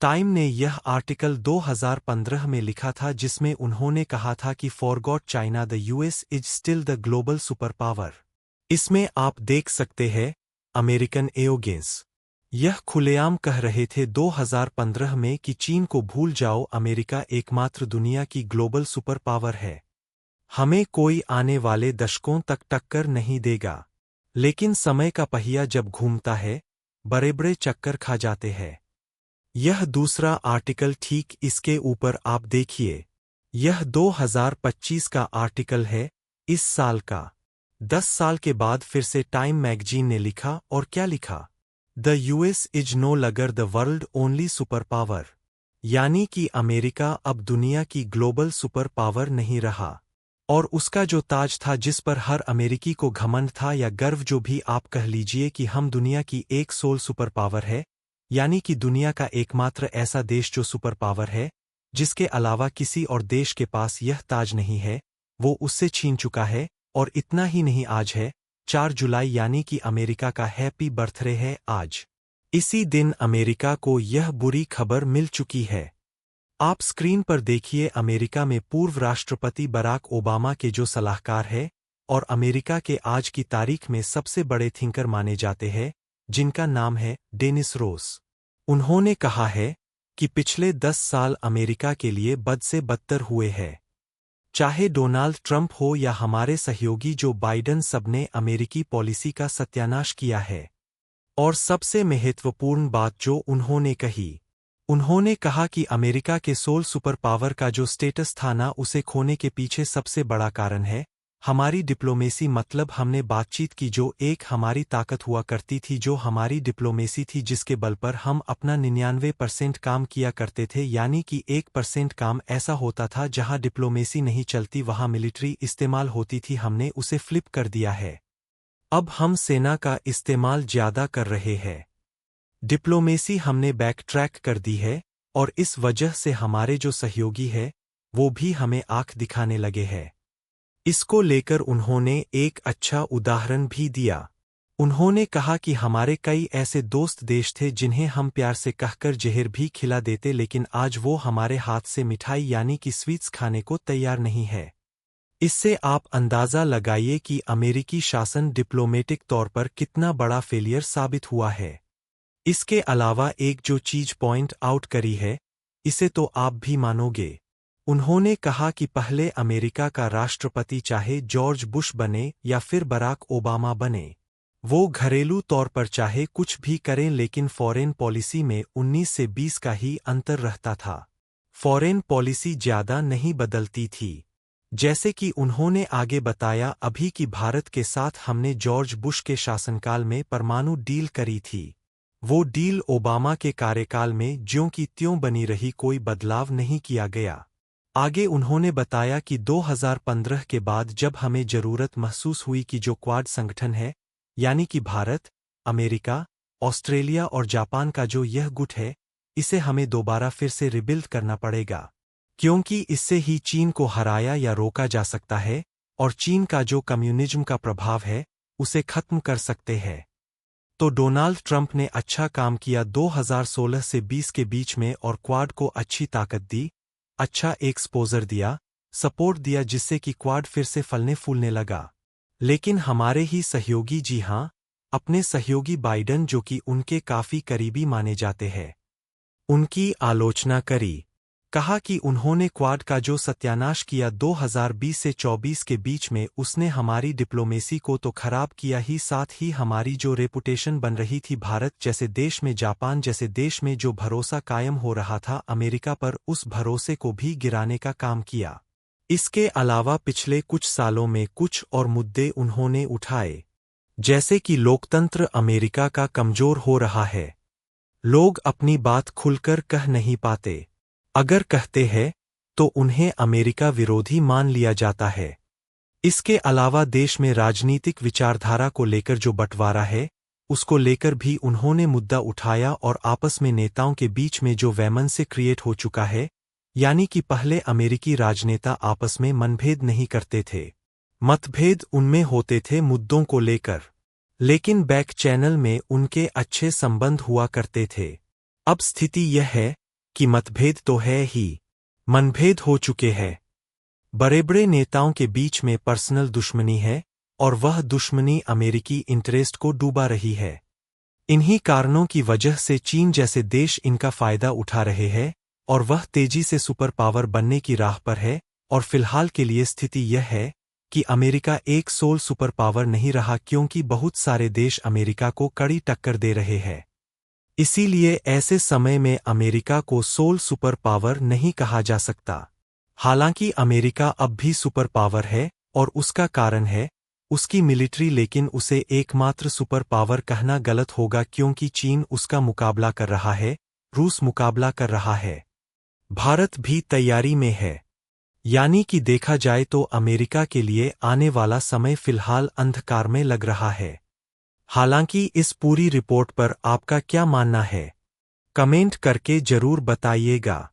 Time ने यह article 2015 में लिखा था जिसमें उन्होंने कहा था कि for God China the US is still the global super power. इसमें आप देख सकते हैं अमेरिकन एरोगेंस। यह खुलेआम कह रहे थे 2015 में कि चीन को भूल जाओ, अमेरिका एकमात्र दुनिया की ग्लोबल सुपर पावर है। हमें कोई आने वाले दशकों तक टक्कर नहीं देगा। लेकिन समय का पहिया जब घूमता है, बड़े बड़े चक्कर खा जाते हैं। यह दूसरा आर्टिकल ठीक इसके ऊपर आप देखिए। यह 2025 का आर्टिकल है, इस साल का। 10 साल के बाद फिर से टाइम मैगजीन ने लिखा, और क्या लिखा? The US is no longer the world only super power. यानी कि अमेरिका अब दुनिया की ग्लोबल सुपर पावर नहीं रहा। और उसका जो ताज था, जिस पर हर अमेरिकी को घमंड था या गर्व, जो भी आप कह लीजिए, कि हम दुनिया की एक सोल सुपर पावर है, यानी कि दुनिया का एकमात्र ऐसा देश जो सुपर पावर है, जिसके अलावा किसी और देश के पास यह ताज नहीं है, वो उससे छीन चुका है। और इतना ही नहीं, आज है 4 जुलाई, यानी कि अमेरिका का हैप्पी बर्थडे है आज। इसी दिन अमेरिका को यह बुरी खबर मिल चुकी है। आप स्क्रीन पर देखिए, अमेरिका में पूर्व राष्ट्रपति बराक ओबामा के जो सलाहकार है और अमेरिका के आज की तारीख में सबसे बड़े थिंकर माने जाते हैं, जिनका नाम है डेनिस रोस। उन्होंने कहा है कि पिछले 10 साल अमेरिका के लिए बद से बदतर हुए हैं। चाहे डोनाल्ड ट्रंप हो या हमारे सहयोगी जो बाइडन, सबने अमेरिकी पॉलिसी का सत्यानाश किया है। और सबसे महत्वपूर्ण बात जो उन्होंने कही, उन्होंने कहा कि अमेरिका के सोल सुपर पावर का जो स्टेटस था ना, उसे खोने के पीछे सबसे बड़ा कारण है हमारी डिप्लोमेसी। मतलब हमने बातचीत की, जो एक हमारी ताकत हुआ करती थी, जो हमारी डिप्लोमेसी थी, जिसके बल पर हम अपना 99% काम किया करते थे। यानी कि 1% काम ऐसा होता था जहां डिप्लोमेसी नहीं चलती, वहां मिलिट्री इस्तेमाल होती थी। हमने उसे फ्लिप कर दिया है। अब हम सेना का इस्तेमाल ज्यादा कर रहे हैं। डिप्लोमेसी हमने बैक ट्रैक कर दी है, और इस वजह से हमारे जो सहयोगी है वो भी हमें आंख दिखाने लगे हैं। इसको लेकर उन्होंने एक अच्छा उदाहरण भी दिया। उन्होंने कहा कि हमारे कई ऐसे दोस्त देश थे जिन्हें हम प्यार से कहकर जहर भी खिला देते, लेकिन आज वो हमारे हाथ से मिठाई यानी कि स्वीट्स खाने को तैयार नहीं है। इससे आप अंदाजा लगाइए कि अमेरिकी शासन डिप्लोमेटिक तौर पर कितना बड़ा फेलियर साबित हुआ है। इसके अलावा एक जो चीज पॉइंट आउट करी है, इसे तो आप भी मानोगे। उन्होंने कहा कि पहले अमेरिका का राष्ट्रपति चाहे जॉर्ज बुश बने या फिर बराक ओबामा बने, वो घरेलू तौर पर चाहे कुछ भी करें, लेकिन फॉरेन पॉलिसी में 19 से 20 का ही अंतर रहता था। फॉरेन पॉलिसी ज्यादा नहीं बदलती थी। जैसे कि उन्होंने आगे बताया अभी कि भारत के साथ हमने जॉर्ज बुश के शासनकाल में परमाणु डील करी थी। वो डील ओबामा के कार्यकाल में ज्यों की त्यों बनी रही, कोई बदलाव नहीं किया गया। आगे उन्होंने बताया कि 2015 के बाद जब हमें जरूरत महसूस हुई कि जो क्वाड संगठन है, यानी कि भारत, अमेरिका, ऑस्ट्रेलिया और जापान का जो यह गुट है, इसे हमें दोबारा फिर से रिबिल्ड करना पड़ेगा, क्योंकि इससे ही चीन को हराया या रोका जा सकता है, और चीन का जो कम्युनिज्म का प्रभाव है उसे खत्म कर सकते हैं। तो डोनाल्ड ट्रंप ने अच्छा काम किया 2016 से 20 के बीच में, और क्वाड को अच्छी ताकत दी, अच्छा एक्सपोजर दिया, सपोर्ट दिया, जिससे कि क्वाड फिर से फलने फूलने लगा। लेकिन हमारे ही सहयोगी, जी हां, अपने सहयोगी बाइडन, जो कि उनके काफी करीबी माने जाते हैं, उनकी आलोचना करी। कहा कि उन्होंने क्वाड का जो सत्यानाश किया 2020 से 24 के बीच में, उसने हमारी डिप्लोमेसी को तो खराब किया ही, साथ ही हमारी जो रेपुटेशन बन रही थी भारत जैसे देश में, जापान जैसे देश में जो भरोसा कायम हो रहा था अमेरिका पर, उस भरोसे को भी गिराने का काम किया। इसके अलावा पिछले कुछ सालों में कुछ और मुद्दे उन्होंने उठाए, जैसे कि लोकतंत्र अमेरिका का कमजोर हो रहा है। लोग अपनी बात खुलकर कह नहीं पाते। अगर कहते हैं तो उन्हें अमेरिका विरोधी मान लिया जाता है। इसके अलावा देश में राजनीतिक विचारधारा को लेकर जो बंटवारा है, उसको लेकर भी उन्होंने मुद्दा उठाया, और आपस में नेताओं के बीच में जो वैमनस्य क्रिएट हो चुका है, यानी कि पहले अमेरिकी राजनेता आपस में मनभेद नहीं करते थे, मतभेद उनमें होते थे मुद्दों को लेकर, लेकिन बैक चैनल में उनके अच्छे संबंध हुआ करते थे। अब स्थिति यह है कि मतभेद तो है ही, मनभेद हो चुके हैं। बड़े बड़े नेताओं के बीच में पर्सनल दुश्मनी है और वह दुश्मनी अमेरिकी इंटरेस्ट को डूबा रही है। इन्हीं कारणों की वजह से चीन जैसे देश इनका फायदा उठा रहे हैं और वह तेजी से सुपर पावर बनने की राह पर है। और फिलहाल के लिए स्थिति यह है कि अमेरिका एक सोल सुपर पावर नहीं रहा, क्योंकि बहुत सारे देश अमेरिका को कड़ी टक्कर दे रहे हैं। इसीलिए ऐसे समय में अमेरिका को सोल सुपर पावर नहीं कहा जा सकता। हालांकि अमेरिका अब भी सुपर पावर है और उसका कारण है उसकी मिलिट्री, लेकिन उसे एकमात्र सुपर पावर कहना गलत होगा, क्योंकि चीन उसका मुकाबला कर रहा है, रूस मुकाबला कर रहा है, भारत भी तैयारी में है। यानी कि देखा जाए तो अमेरिका के लिए आने वाला समय फिलहाल अंधकार में लग रहा है। हालांकि इस पूरी रिपोर्ट पर आपका क्या मानना है? कमेंट करके जरूर बताइएगा।